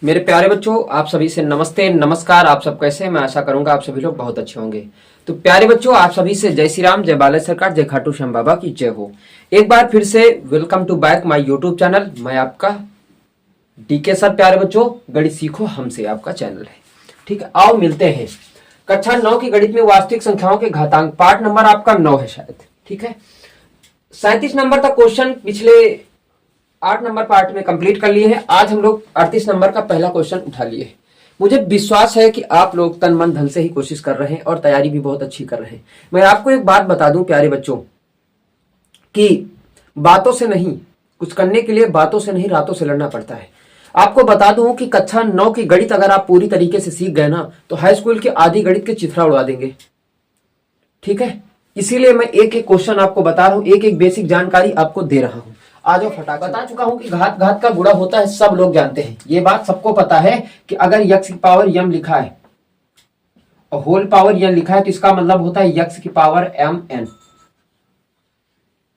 मेरे प्यारे बच्चों, आप सभी से नमस्ते नमस्कार। आप सब कैसे हैं? मैं आशा करूंगा आप सभी लोग बहुत अच्छे होंगे। तो प्यारे बच्चों, आप सभी से जय श्री राम, जय बाला सरकार, जय खाटू श्याम बाबा की जय हो। एक बार फिर से welcome to back my YouTube channel. मैं आपका डीके सर। प्यारे बच्चों, गणित सीखो हमसे आपका चैनल है। ठीक है, आओ मिलते हैं। कक्षा 9 की गणित में वास्तविक संख्याओं के घातांक, पार्ट नंबर आपका 9 है शायद। ठीक है, 37 नंबर का क्वेश्चन पिछले 8 नंबर पार्ट में कंप्लीट कर लिए हैं। आज हम लोग 38 नंबर का पहला क्वेश्चन उठा लिए। मुझे विश्वास है कि आप लोग तन मन धन से ही कोशिश कर रहे हैं और तैयारी भी बहुत अच्छी कर रहे हैं। मैं आपको एक बात बता दूं प्यारे बच्चों, कि बातों से नहीं, कुछ करने के लिए बातों से नहीं रातों से लड़ना पड़ता है। आपको बता दूं कि कक्षा 9 की गणित अगर आप पूरी तरीके से सीख गए ना, तो हाई स्कूल के आधी गणित के चिथड़ा उड़ा देंगे। ठीक है, इसीलिए मैं एक एक क्वेश्चन आपको बता रहा हूं, एक एक बेसिक जानकारी आपको दे रहा हूं। आज फटाक बता चुका हूं कि घात घात का गुणा होता है, सब लोग जानते हैं। ये बात सबको पता है कि अगर यक्स की पावर यम लिखा है और होल पावर यन लिखा है तो इसका मतलब होता है यक्स की पावर एम एन।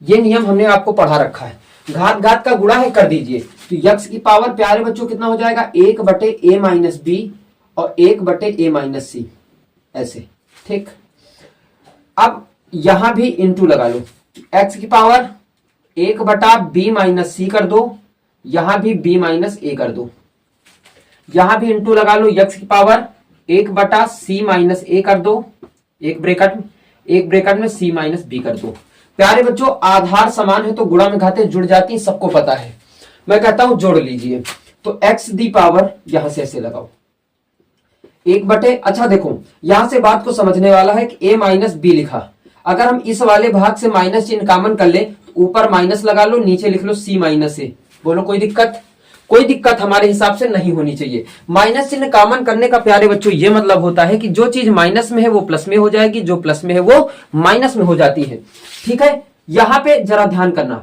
ये नियम हमने आपको पढ़ा रखा है। घात घात का गुणा है, कर दीजिए तो यक्स की पावर प्यारे बच्चों कितना हो जाएगा, 1/a माइनस बी और 1/a माइनस सी, ऐसे। ठीक, अब यहां भी इंटू लगा लो, एक्स की पावर 1/b माइनस सी कर दो, यहां भी b माइनस ए कर दो, यहां भी इंटू लगा लो, यक्स की पावर 1/c माइनस ए कर दो, एक ब्रेकेट में c माइनस बी कर दो। प्यारे बच्चों, आधार समान है तो गुणा में घातें जुड़ जाती हैं, सबको पता है। मैं कहता हूं जोड़ लीजिए, तो x दी पावर यहां से ऐसे लगाओ 1/, अच्छा देखो यहां से बात को समझने वाला है कि a माइनस बी लिखा, अगर हम इस वाले भाग से माइनस चिन्ह कॉमन कर ले, ऊपर माइनस लगा लो, नीचे लिख लो c माइनस ए। बोलो कोई दिक्कत? कोई दिक्कत हमारे हिसाब से नहीं होनी चाहिए। माइनस चिन्ह कॉमन करने का प्यारे बच्चों ये मतलब होता है कि जो चीज माइनस में है वो प्लस में हो जाएगी, जो प्लस में है वो माइनस में हो जाती है। ठीक है, यहां पे जरा ध्यान करना,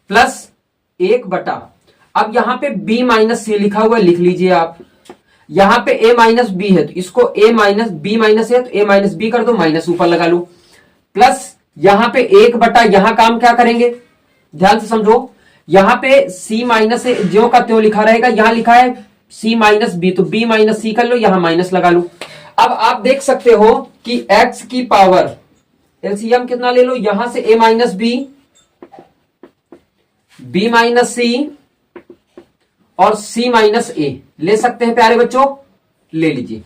प्लस 1/, अब यहां पे b माइनस सी लिखा हुआ लिख लीजिए आप। यहां पे a माइनस बी है तो इसको a माइनस बी माइनस है तो a माइनस बी कर दो, माइनस ऊपर लगा लो, प्लस यहां पे 1/, यहां काम क्या करेंगे, ध्यान से समझो। यहां पे c माइनस ज्यो का त्यों लिखा रहेगा, यहां लिखा है c माइनस बी तो b माइनस सी कर लो, यहां माइनस लगा लो। अब आप देख सकते हो कि x की पावर एलसीएम कितना ले लो, यहां से a minus B, b minus C और c माइनस ए ले सकते हैं प्यारे बच्चों, ले लीजिए।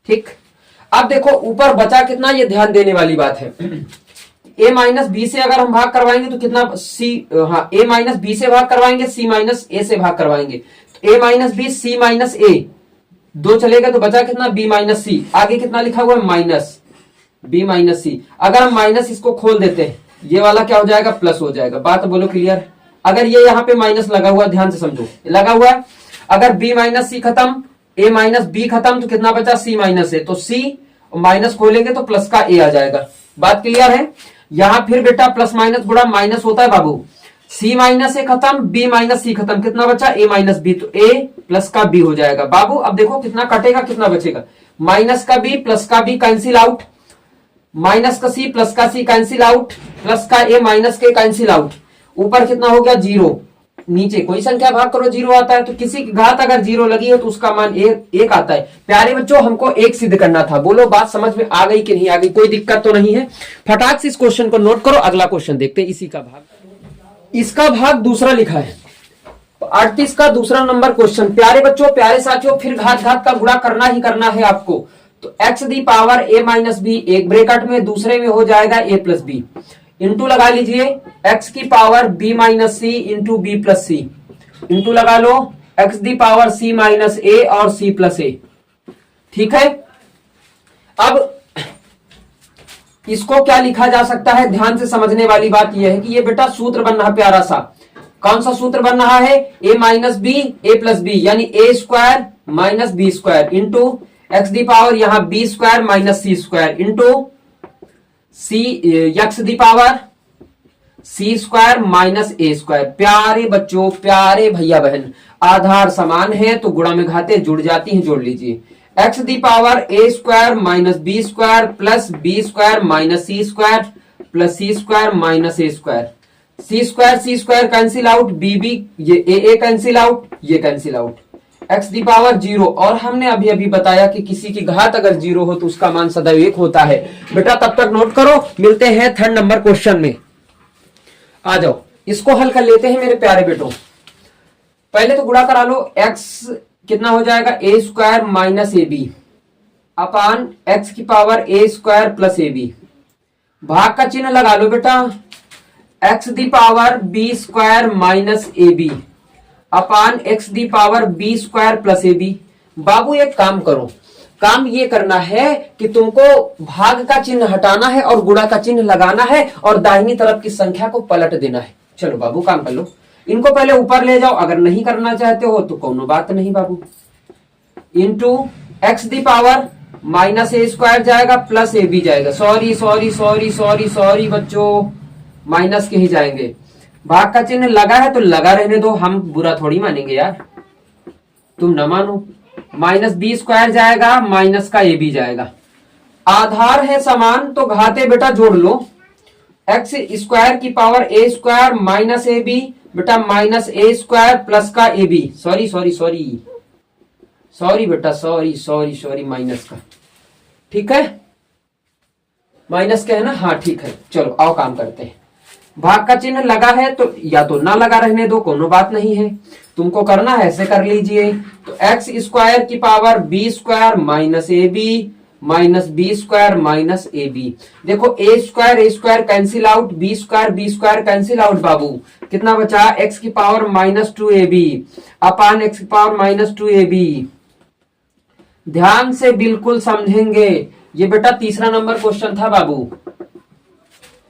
ठीक, अब देखो ऊपर बचा कितना, ये ध्यान देने वाली बात है। a माइनस बी से अगर हम भाग करवाएंगे तो कितना, a माइनस बी से भाग करवाएंगे, c माइनस ए से भाग करवाएंगे, तो a minus B c minus A, दो चलेगा तो बचा कितना, b माइनस सी। आगे कितना लिखा हुआ है, माइनस b माइनस सी। अगर हम माइनस इसको खोल देते हैं, ये वाला क्या हो जाएगा, प्लस हो जाएगा। बात बोलो क्लियर? अगर ये यहाँ पे माइनस लगा हुआ, ध्यान से समझो, लगा हुआ है, अगर b माइनस सी खत्म, a माइनस बी खत्म, तो कितना बचा, c माइनस ए, तो c माइनस खोलेंगे तो प्लस का a आ जाएगा। बात क्लियर है? यहां फिर बेटा प्लस माइनस गुणा माइनस होता है बाबू, c माइनस ए खत्म, b माइनस सी खत्म, कितना बचा, a माइनस बी, तो a प्लस का b हो जाएगा। बाबू अब देखो कितना कटेगा, कितना बचेगा, माइनस का b प्लस का b कैंसिल आउट, माइनस का c प्लस का c कैंसिल आउट, प्लस का a माइनस के कैंसिल आउट, ऊपर कितना हो गया, 0। नीचे कोई संख्या भाग करो 0 आता है, तो किसी की घात अगर 0 लगी है तो उसका मान एक आता है। प्यारे बच्चों, हमको एक सिद्ध करना था। बोलो बात समझ में आ गई कि नहीं आ गई? कोई दिक्कत तो नहीं है? फटाक से इस क्वेश्चन को नोट करो, अगला क्वेश्चन देखते हैं। इसी का भाग, इसका भाग दूसरा लिखा है, 38 का दूसरा नंबर क्वेश्चन। प्यारे बच्चों, प्यारे साथियों, फिर घात घात का गुणा करना ही करना है आपको। तो x the power a minus b, एक ब्रेकेट में, दूसरे में हो जाएगा a प्लस बी, इंटू लगा लीजिए, x की power b minus C into B plus C, into लगा लो, x the power c minus A और c प्लस ए। ठीक है, अब इसको क्या लिखा जा सकता है, ध्यान से समझने वाली बात यह है कि ये बेटा सूत्र बन रहा प्यारा सा। कौन सा सूत्र बन रहा है, a minus B A plus B, यानी a square minus B square into X the power यहां B square minus C square into C X the power C square minus A square. प्यारे बच्चों, प्यारे भैया बहन, आधार समान है तो गुणा में घातें जुड़ जाती हैं, जोड़ लीजिए। X the power A square minus B square plus b square minus C square plus c square minus A square, c square cancel out, b ये ए कैंसिल आउट, ये cancel out, x the power 0, और हमने अभी अभी बताया कि किसी की घात अगर 0 हो तो उसका मान सदैव 1 होता है। बेटा तब तक नोट करो, मिलते हैं थर्ड नंबर क्वेश्चन में। आ जाओ, इसको हल कर लेते हैं मेरे प्यारे बेटों। पहले तो गुणा करा लो, x कितना हो जाएगा A square minus A B upon X की power A square plus A B. भाग का चिन्ह लगा लो बेटा, X the power B square minus A B upon X the power B square plus A B. बाबू एक काम करो, काम ये करना है कि तुमको भाग का चिन्ह हटाना है और गुणा का चिन्ह लगाना है और दाहिनी तरफ की संख्या को पलट देना है। चलो बाबू काम कर लो, इनको पहले ऊपर ले जाओ, अगर नहीं करना चाहते हो तो कोनो बात नहीं बाबू। Into X the power minus A square जाएगा प्लस ए बी जाएगा, sorry sorry sorry sorry sorry बच्चों, माइनस के ही जाएंगे। भाग का चिन्ह लगा है तो लगा रहने दो, हम बुरा थोड़ी मानेंगे यार, तुम न मानो। माइनस बी स्क्वायर जाएगा, माइनस का ए बी जाएगा। आधार है समान तो घाते बेटा जोड़ लो, एक्स स्क्वायर की पावर ए स्क्वायर माइनस ए बी बेटा माइनस ए स्क्वायर प्लस का a b, sorry sorry sorry sorry बेटा सॉरी सॉरी सॉरी माइनस का, ठीक है माइनस का है ना, हाँ ठीक है। चलो आओ काम करते हैं। भाग का चिन्ह लगा है तो या तो ना लगा रहने दो, कोनो बात नहीं है, तुमको करना है ऐसे कर लीजिए। तो एक्स स्क्वायर की पावर बी स्क्वायर माइनस ए B minus B square minus ए बी। देखो A square cancel out, B square cancel out बाबू, कितना बचा एक्स की power minus 2 A B upon X की पावर माइनस 2 ए बी। ध्यान से बिल्कुल समझेंगे, ये बेटा तीसरा नंबर क्वेश्चन था बाबू,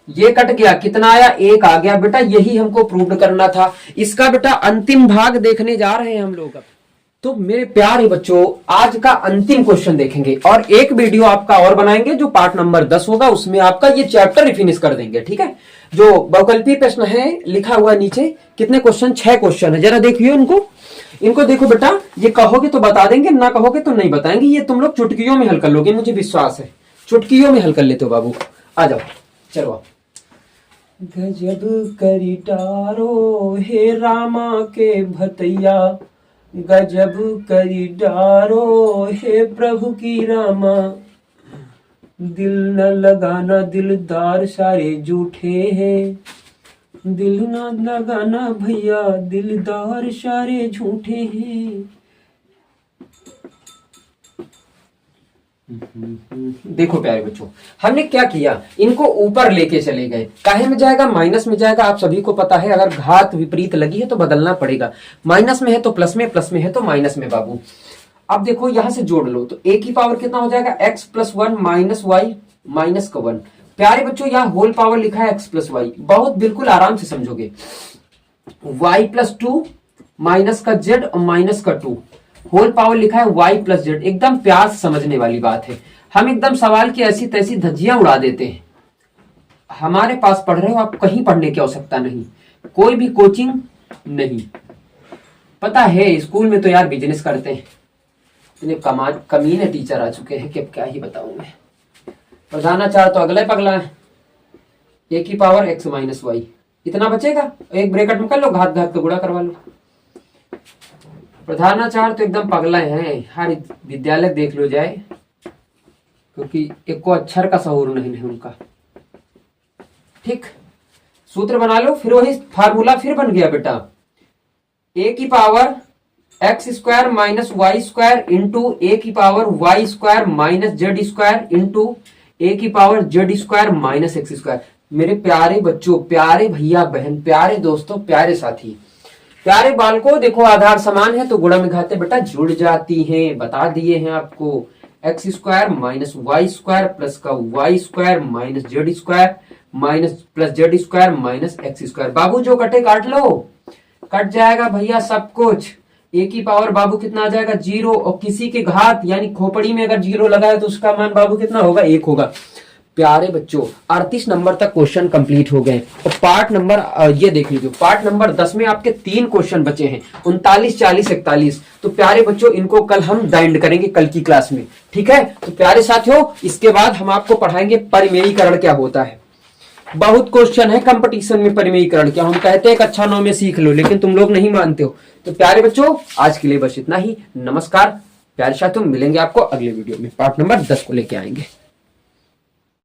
ये कट गया, कितना आया 1 आ गया बेटा, यही हमको प्रूव करना था। इसका बेटा अंतिम भाग देखने जा रहे हैं हम लोग अब। तो मेरे प्यारे बच्चों आज का अंतिम क्वेश्चन देखेंगे और एक वीडियो आपका और बनाएंगे जो पार्ट नंबर 10 होगा, उसमें आपका ये चैप्टर ही फिनिश कर देंगे, ठीक है। जो बहुकल्पीय प्रश्न है लिखा हुआ नीचे, कितने क्वेश्चन, 6 क्वेश्चन है, जरा देखिए इनको देखो बेटा, ये कहोगे तो बता देंगे, ना कहोगे तो नहीं बताएंगे, ये तुम लोग चुटकियों में हल कर लोगे, मुझे विश्वास है चुटकियों में हल कर लेते हो बाबू। आ जाओ चलो। गजब करी डारो हे रामा के भतैया, गजब करी डारो हे प्रभु की रामा, दिल न लगाना दिलदार सारे झूठे हैं, दिल न लगाना भैया दिलदार सारे झूठे हैं। देखो प्यारे बच्चों, हमने क्या किया, इनको ऊपर लेके चले गए, काहे में जाएगा, माइनस में जाएगा। आप सभी को पता है अगर घात विपरीत लगी है तो बदलना पड़ेगा, माइनस में है तो प्लस में है तो माइनस में बाबू। अब देखो यहां से जोड़ लो तो ए की पावर कितना हो जाएगा, x plus 1 minus y minus का 1। प्यारे बच्चों यहाँ होल पावर लिखा है एक्स प्लस वाई, बहुत बिल्कुल आराम से समझोगे। वाई प्लस 2 माइनस का जेड और माइनस का 2, होल पावर लिखा है y प्लस जेड। एकदम प्यार से समझने वाली बात है, हम एकदम सवाल की ऐसी तैसी धज्जियां उड़ा देते हैं। हमारे पास पढ़ रहे हो आप, कहीं पढ़ने की आवश्यकता नहीं, कोई भी कोचिंग नहीं, पता है स्कूल में तो यार बिजनेस करते हैं, इतने कमीने टीचर आ चुके हैं कि अब क्या ही बताऊं मैं। प्रधानाचार्य तो अगला पगला है, ए की पावर एक्स माइनस वाई, इतना बचेगा, एक ब्रैकेट में कर लो, घात घात का गुणा करवा लो। प्रधानाचार्य तो एकदम पगला है, हर विद्यालय देख लो जाए, क्योंकि एक को अक्षर का सहूर नहीं है उनका। ठीक, सूत्र बना लो, फिर वही फार्मूला फिर बन गया बेटा, ए की power X square minus Y square into A की power Y square minus Z square into A की power Z square minus X square. मेरे प्यारे बच्चों, प्यारे भैया बहन, प्यारे दोस्तों, प्यारे साथी, प्यारे बालकों, देखो आधार समान है तो गुणा में घाते बेटा जुड़ जाती हैं, बता दिए हैं आपको। X square minus Y square plus का Y square minus Z square minus plus Z square minus X square. बाबू जो कटे काट लो, कट जाएगा भैया सब कुछ। ए की पावर बाबू कितना आ जाएगा 0, और किसी के घात यानी खोपड़ी में अगर 0 लगा है तो उसका मान बाबू कितना होगा 1 होगा। प्यारे बच्चों 38 नंबर तक क्वेश्चन कंप्लीट हो गए और पार्ट नंबर ये देख लीजिए, पार्ट नंबर 10 में आपके 3 क्वेश्चन बचे हैं, 39, 40, 41। तो प्यारे बच्चों इनको कल हम डाइंड करेंगे कल की क्लास में, ठीक है। तो प्यारे साथियों इसके बाद हम आपको पढ़ाएंगे परिमेयीकरण क्या होता है। बहुत क्वेश्चन है कंपटीशन में परिमेयीकरण के, हम कहते हैं कि अच्छा 9 में सीख लो, लेकिन तुम लोग नहीं मानते हो। तो प्यारे बच्चों आज के लिए बस इतना ही। नमस्कार प्यारे साथियों, मिलेंगे आपको अगले वीडियो में, पार्ट नंबर 10 को लेके आएंगे।